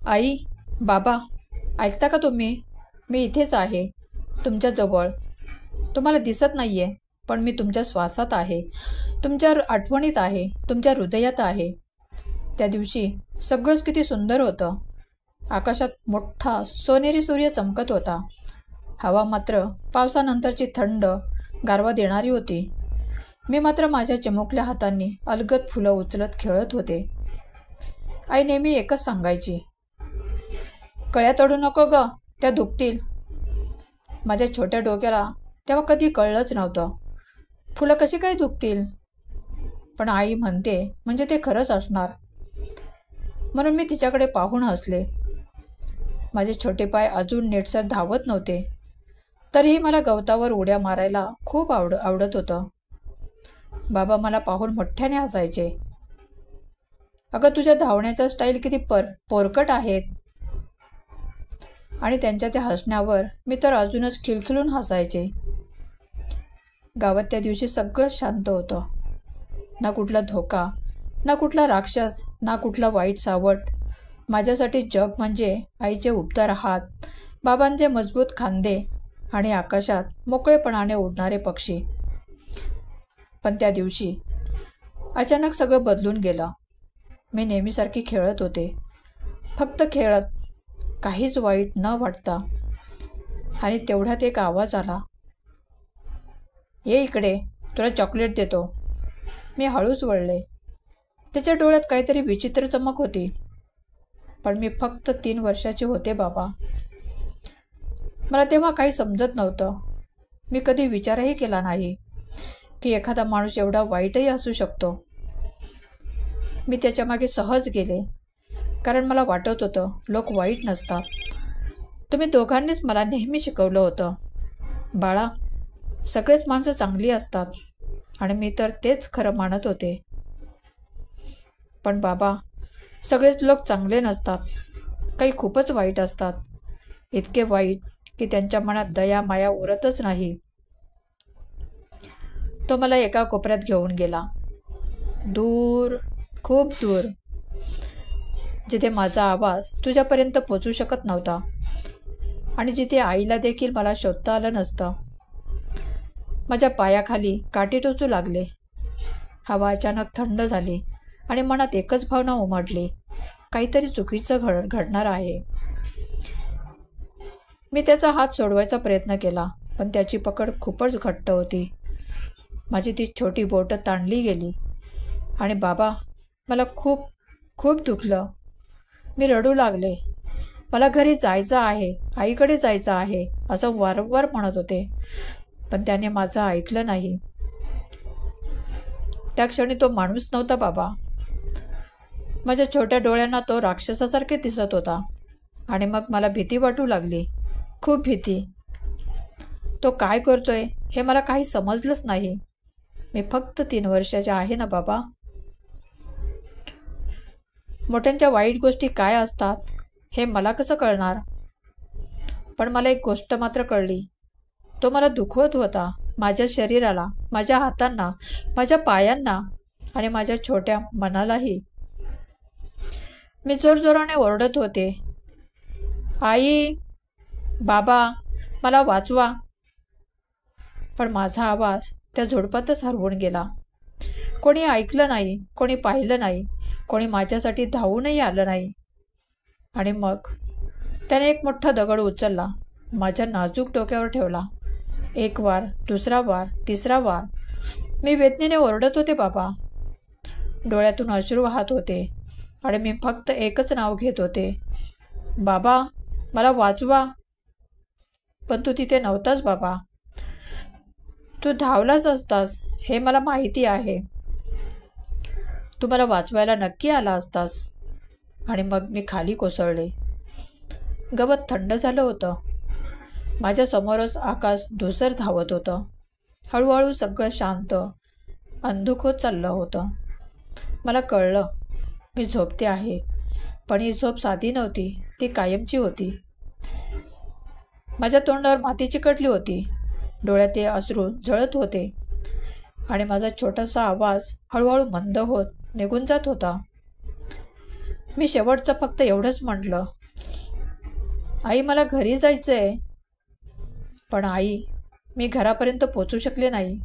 आई, बाबा, ऐकता का तुम्ही? मी इथेच आहे, तुमच्याजवळ. तुम्हाला दिसत नाही आहे, पण मी तुमच्या श्वासात आहे, तुमच्या आठवणीत आहे, तुमच्या हृदयात आहे. त्या दिवशी सगळंच किती सुंदर होतं. आकाशात मोठा सोनेरी सूर्य चमकत होता. हवा मात्र पावसानंतरची थंड गारवा देणारी होती. मी मात्र माझ्या चिमुकल्या हातांनी अलगद फुलं उचलत खेळत होते. आई नेहमी एकच सांगायची, कळ्या तोडू नको ग, त्या दुखतील. माझ्या छोट्या डोक्याला तेव्हा कधी कळलंच नव्हतं, फुलं कशी काय दुखतील. पण आई म्हणते म्हणजे ते खरंच असणार. म्हणून मी तिच्याकडे पाहून हसले. माझे छोटे पाय अजून नीटसर धावत नव्हते, तरीही मला गवतावर उड्या मारायला खूप आवडत होतं. बाबा मला पाहून मोठ्याने हसायचे. अगं, तुझ्या धावण्याचा स्टाईल किती पोरकट आहेत. आणि त्यांच्या त्या हसण्यावर मी तर अजूनच खिलखिलून हसायचे. गावात त्या दिवशी सगळंच शांत होतं. ना कुठला धोका, ना कुठला राक्षस, ना कुठला वाईट सावट. माझ्यासाठी जग म्हणजे आईचे उबदार हात, बाबांचे मजबूत खांदे आणि आकाशात मोकळेपणाने उडणारे पक्षी. पण त्या दिवशी अचानक सगळं बदलून गेलं. मी नेहमीसारखी खेळत होते, फक्त खेळत, काहीच वाईट न वाटता. आणि तेवढ्यात एक आवाज आला, ये इकडे, तुला चॉकलेट देतो. मी हळूच वळले. त्याच्या डोळ्यात काहीतरी विचित्र चमक होती. पण मी फक्त 3 वर्षाचे होते बाबा. मला तेव्हा काही समजत नव्हतं. मी कधी विचारही केला नाही की एखादा माणूस एवढा वाईटही असू शकतो. मी त्याच्या मागे सहज गेले, कारण मला वाटत होतं लोक वाईट नसतात. तुम्ही दोघांनीच मला नेहमी शिकवलं होतं, बाळा, सगळेच माणसं चांगली असतात. आणि मी तर तेच खरं मानत होते. पण बाबा, सगळेच लोक चांगले नसतात. काही खूपच वाईट असतात. इतके वाईट की त्यांच्या मनात दया माया उरतच नाही. तो मला एका कोपऱ्यात घेऊन गेला, दूर, खूप दूर, जिथे माझा आवाज तुझ्यापर्यंत पोचू शकत नव्हता आणि जिथे आईला देखील मला शोधता आलं नसतं. माझ्या पायाखाली काटे टोचू लागले. हवा अचानक थंड झाली आणि मनात एकच भावना उमटली, काहीतरी चुकीचं घडणार आहे. मी त्याचा हात सोडवायचा प्रयत्न केला, पण त्याची पकड खूपच घट्ट होती. माझी ती छोटी बोटं ताणली गेली आणि बाबा, मला खूप खूप दुखलं. मी रडू लागले. मला घरी जायचं आहे, आईकडे जायचं आहे, असं वारंवार म्हणत होते. पण त्याने माझं ऐकलं नाही. त्या क्षणी तो माणूस नव्हता बाबा. माझ्या छोट्या डोळ्यांना तो राक्षसासारखे दिसत होता. आणि मग मला भीती वाटू लागली, खूप भीती. तो काय करतोय हे मला काही समजलंच नाही. मी फक्त 3 वर्षाचे आहे ना बाबा. मोठ्यांच्या वाईट गोष्टी काय असतात हे मला कसं कळणार. पण मला एक गोष्ट मात्र कळली, तो मला दुखवत होता, माझ्या शरीराला, माझ्या हातांना, माझ्या पायांना आणि माझ्या छोट्या मनालाही. मी जोरजोराने ओरडत होते, आई, बाबा, मला वाचवा. पण माझा आवाज त्या झुडपातच हरवून गेला. कोणी ऐकलं नाही, कोणी पाहिलं नाही, कोणी माझ्यासाठी धावूनही आलं नाही. आणि मग त्याने एक मोठा दगड उचलला, माझ्या नाजूक डोक्यावर ठेवला. 1 वार, 2रा वार, 3रा वार. मी वेदनेने ओरडत होते बाबा. डोळ्यातून अश्रू वाहत होते आणि मी फक्त एकच नाव घेत होते, बाबा, मला वाचवा. पण तू तिथे नव्हतास बाबा. तू धावलाच असतास हे मला माहिती आहे. तू मला वाचवायला नक्की आला असतास. आणि मग मी खाली कोसळले. गवत थंड झालं होतं. माझ्या समोरच आकाश धुसर धावत होतं. हळूहळू सगळं शांत, अंधुक होत चाललं होतं. मला कळलं, मी झोपते आहे. पण ही झोप साधी नव्हती, ती कायमची होती. माझ्या तोंडावर माती चिकटली होती, डोळ्यात ते अश्रू झळत होते आणि माझा छोटासा आवाज हळूहळू मंद होत निघून जात होता. मी शेवटचं फक्त एवढंच म्हटलं, आई मला घरी जायचंय. पण आई, मी घरापर्यंत पोचू शकले नाही.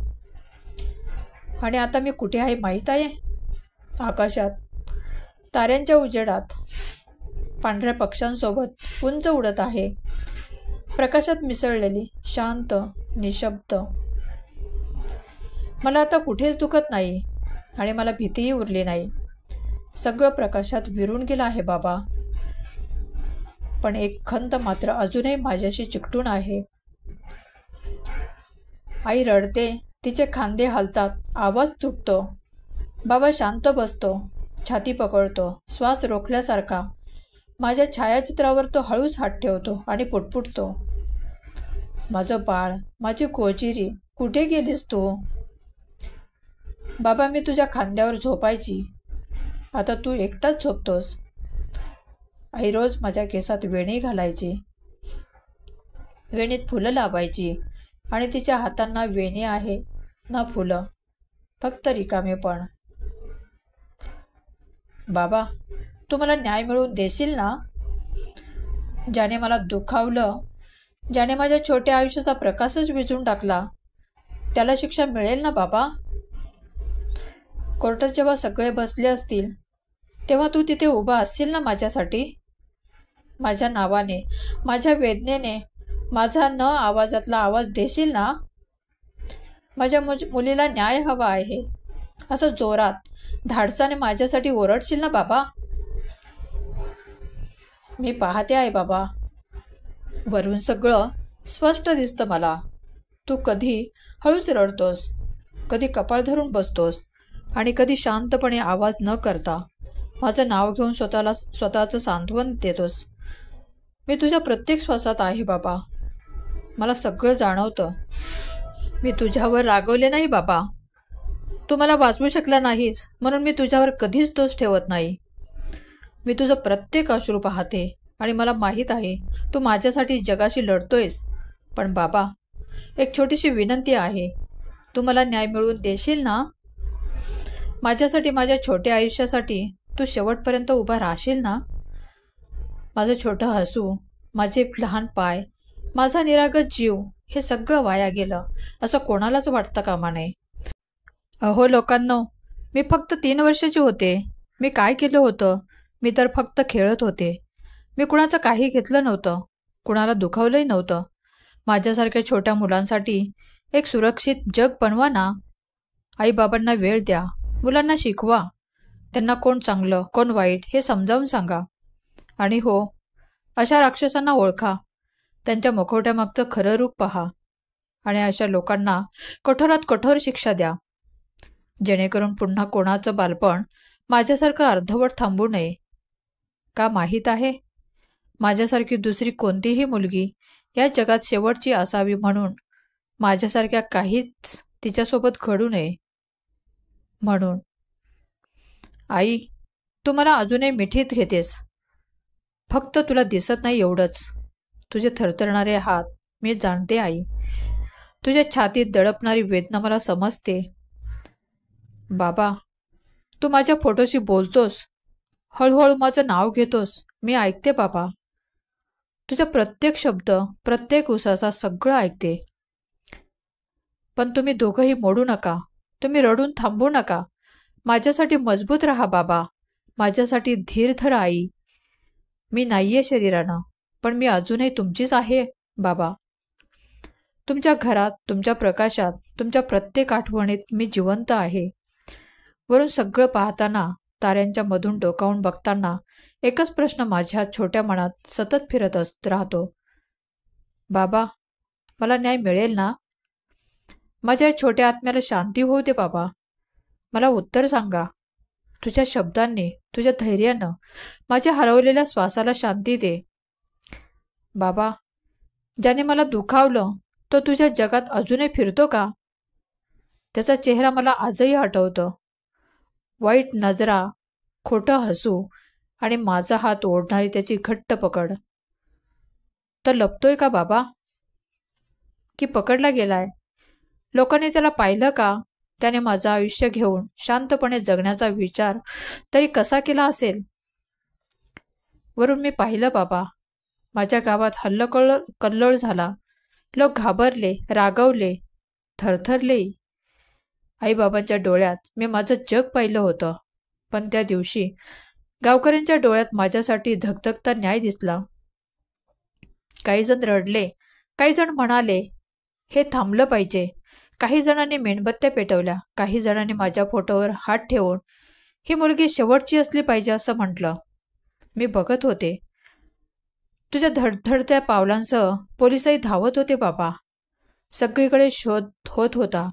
आणि आता मी कुठे आहे माहीत आहे? आकाशात, ताऱ्यांच्या उजेडात, पांढऱ्या पक्ष्यांसोबत उंच उडत आहे. प्रकाशात मिसळलेली, शांत, निशब्द. मला आता कुठेच दुखत नाही आणि मला भीतीही उरली नाही. सगळं प्रकाशात विरून गेलं आहे बाबा. पण एक खंत मात्र अजूनही माझ्याशी चिकटून आहे. आई रडते, तिचे खांदे हालतात, आवाज तुटतो. बाबा शांत बसतो, छाती पकडतो, श्वास रोखल्यासारखा. माझ्या छायाचित्रावर तो हळूच हात ठेवतो आणि पुटपुटतो, माझं बाळ, माझी गोजिरी, कुठे गेलीस तू? बाबा, मी तुझ्या खांद्यावर झोपायची, आता तू एकटाच झोपतोस. आई रोज माझ्या केसात वेणी घालायची, वेणीत फुलं लावायची आणि तिच्या हातांना वेणी आहे ना फुलं, फक्त रिकामेपण. बाबा, तू मला न्याय मिळवून देशील ना? ज्याने मला दुखावलं, ज्याने माझ्या छोट्या आयुष्याचा प्रकाशच विझून टाकला, त्याला शिक्षा मिळेल ना बाबा? कोर्टात जेव्हा सगळे बसले असतील तेव्हा तू तिथे उभा असशील ना माझ्यासाठी? माझ्या नावाने, माझ्या वेदनेने माझा न आवाजातला आवाज देशील ना? माझ्या मुलीला न्याय हवा आहे असं जोरात, धाडसाने माझ्यासाठी ओरडशील ना बाबा? मी पाहते आहे बाबा, वरून सगळं स्पष्ट दिसतं मला. तू कधी हळूच रडतोस, कधी कपाळ धरून बसतोस आणि कधी शांतपणे आवाज न करता माझं नाव घेऊन स्वतःचं सांत्वन देतोस. मी तुझ्या प्रत्येक श्वासात आहे बाबा, मला सगळं जाणवतं. मी तुझ्यावर रागवले नाही बाबा, तू मला वाचवू शकला नाहीस म्हणून मी तुझ्यावर कधीच दोष ठेवत नाही. मी तुझं प्रत्येक अश्रू पाहते आणि मला माहीत आहे तू माझ्यासाठी जगाशी लढतोयस. पण बाबा, एक छोटीशी विनंती आहे, तू मला न्याय मिळवून देशील ना? माझ्यासाठी, माझ्या छोट्या आयुष्यासाठी तू शेवटपर्यंत उभा राहशील ना? माझं छोटं हसू, माझे लहान पाय, माझा निरागस जीव, हे सगळं वाया गेलं असं कोणालाच वाटतं कामा नये. अहो लोकांनो, मी फक्त 3 वर्षाची होते. मी काय केलं होतं? मी तर फक्त खेळत होते. मी कुणाचं काही घेतलं नव्हतं, कुणाला दुखावलंही नव्हतं. माझ्यासारख्या छोट्या मुलांसाठी एक सुरक्षित जग बनवा ना. आईबाबांना वेळ द्या, मुलांना शिकवा, त्यांना कोण चांगलं कोण वाईट हे समजावून सांगा. आणि हो, अशा राक्षसांना ओळखा, त्यांच्या मुखवट्यामागचं खरं रूप पहा आणि अशा लोकांना कठोरात कठोर शिक्षा द्या, जेणेकरून पुन्हा कोणाचं बालपण माझ्यासारखं अर्धवट थांबू नये. का माहीत आहे, माझ्यासारखी दुसरी कोणतीही मुलगी या जगात शेवटची असावी म्हणून, माझ्यासारख्या काहीच तिच्यासोबत घडू नये म्हणून. आई, तू मला अजूनही मिठीत घेतेस, फक्त तुला दिसत नाही एवढंच. तुझे थरथरणारे हात मी जाणते आई, तुझ्या छातीत दडपणारी वेदना मला समजते. बाबा, तू माझ्या फोटोशी बोलतोस, हळूहळू माझं नाव घेतोस, मी ऐकते बाबा. तुझा प्रत्येक शब्द, प्रत्येक उसासा सगळं ऐकते. पण तुम्ही दोघंही मोडू नका, तुम्ही रडून थांबू नका. माझ्यासाठी मजबूत राहा बाबा, माझ्यासाठी धीर धरा आई. मी नाहीये शरीरानं, पण मी अजूनही तुमचीच आहे बाबा. तुमच्या घरात, तुमच्या प्रकाशात, तुमच्या प्रत्येक आठवणीत मी जिवंत आहे. वरून सगळं पाहताना, ताऱ्यांच्या मधून डोकावून बघताना एकच प्रश्न माझ्या छोट्या मनात सतत फिरत राहतो. बाबा, मला न्याय मिळेल ना? माझ्या छोट्या आत्म्याला शांती होऊ दे बाबा. मला उत्तर सांगा. तुझ्या शब्दांनी, तुझ्या धैर्यानं माझ्या हरवलेल्या श्वासाला शांती दे. बाबा, ज्याने मला दुखावलं तो तुझ्या जगात अजूनही फिरतो का? त्याचा चेहरा मला आजही आठवतं. वाईट नजरा, खोटं हसू आणि माझा हात ओढणारी त्याची घट्ट पकड. तर लपतोय का बाबा? की पकडला गेलाय? लोकांनी त्याला पाहिलं का? त्याने माझं आयुष्य घेऊन शांतपणे जगण्याचा विचार तरी कसा केला असेल? वरून मी पाहिलं बाबा, माझ्या गावात कल्लोळ झाला. लोक घाबरले, रागावले, थरथरले. आईबाबांच्या डोळ्यात मी माझं जग पाहिलं होतं. पण त्या दिवशी गावकऱ्यांच्या डोळ्यात माझ्यासाठी धगधगता न्याय दिसला. काही जण रडले, काही जण म्हणाले हे थांबलं पाहिजे. काही जणांनी मेणबत्त्या पेटवल्या, काही जणांनी माझ्या फोटोवर हात ठेवून ही मुलगी शेवटची असली पाहिजे असं म्हटलं. मी बघत होते. तुझ्या धडधडत्या पावलांसह पोलिसही धावत होते बाबा. सगळीकडे शोध होत होता.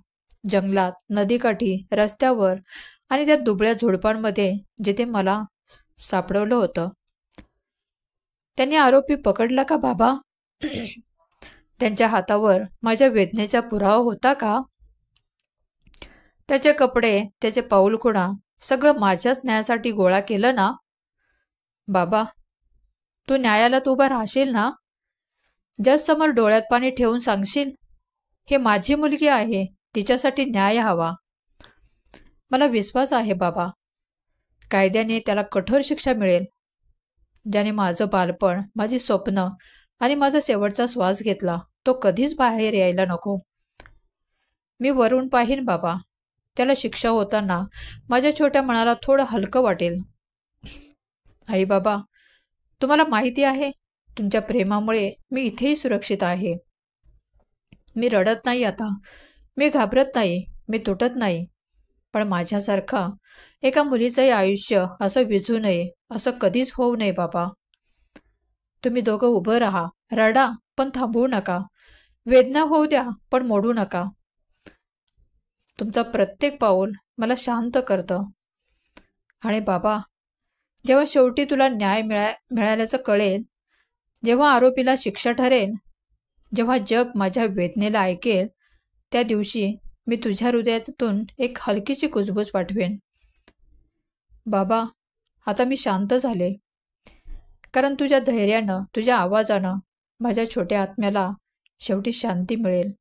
जंगलात, नदीकाठी, रस्त्यावर आणि त्या दुबळ्या झुडपांमध्ये जिथे मला सापडवलं होतं. त्यांनी आरोपी पकडला का बाबा? त्यांच्या हातावर माझ्या वेदनेचा पुरावा होता का? त्याचे कपडे, त्याचे पाऊलखुणा सगळं माझ्याच न्यायासाठी गोळा केलं ना? बाबा, तू न्यायालयात उभा राहशील ना? जज समोर डोळ्यात पाणी ठेवून सांगशील, हे माझी मुलगी आहे, तिच्यासाठी न्याय हवा. मला विश्वास आहे बाबा, कायद्याने त्याला कठोर शिक्षा मिळेल. ज्याने माझं बालपण, माझी स्वप्न आणि माझा शेवटचा श्वास घेतला, तो कधीच बाहेर यायला नको. मी वरून पाहीन बाबा. त्याला शिक्षा होताना माझ्या छोट्या मनाला थोडं हलकं वाटेल. आई बाबा, तुम्हाला माहिती आहे, तुमच्या प्रेमामुळे मी इथेही सुरक्षित आहे. मी रडत नाही आता, मी घाबरत नाही, मी तुटत नाही. पण माझ्यासारखा एका मुलीचंही आयुष्य असं विझू नये, असं कधीच होऊ नये बाबा. तुम्ही दोघं उभं राहा, रडा, पण थांबवू नका. वेदना होऊ द्या, पण मोडू नका. तुमचा प्रत्येक पाऊल मला शांत करतं. आणि बाबा, जेव्हा शेवटी तुला न्याय मिळाल्याचं कळेल, जेव्हा आरोपीला शिक्षा ठरेल, जेव्हा जग माझ्या वेदनेला ऐकेल, त्या दिवशी मी तुझ्या हृदयातून एक हलकीशी कुजबूज पाठवेन. बाबा, आता मी शांत झाले, कारण तुझ्या धैर्यानं, तुझ्या आवाजानं माझ्या छोट्या आत्म्याला शेवटी शांती मिळेल.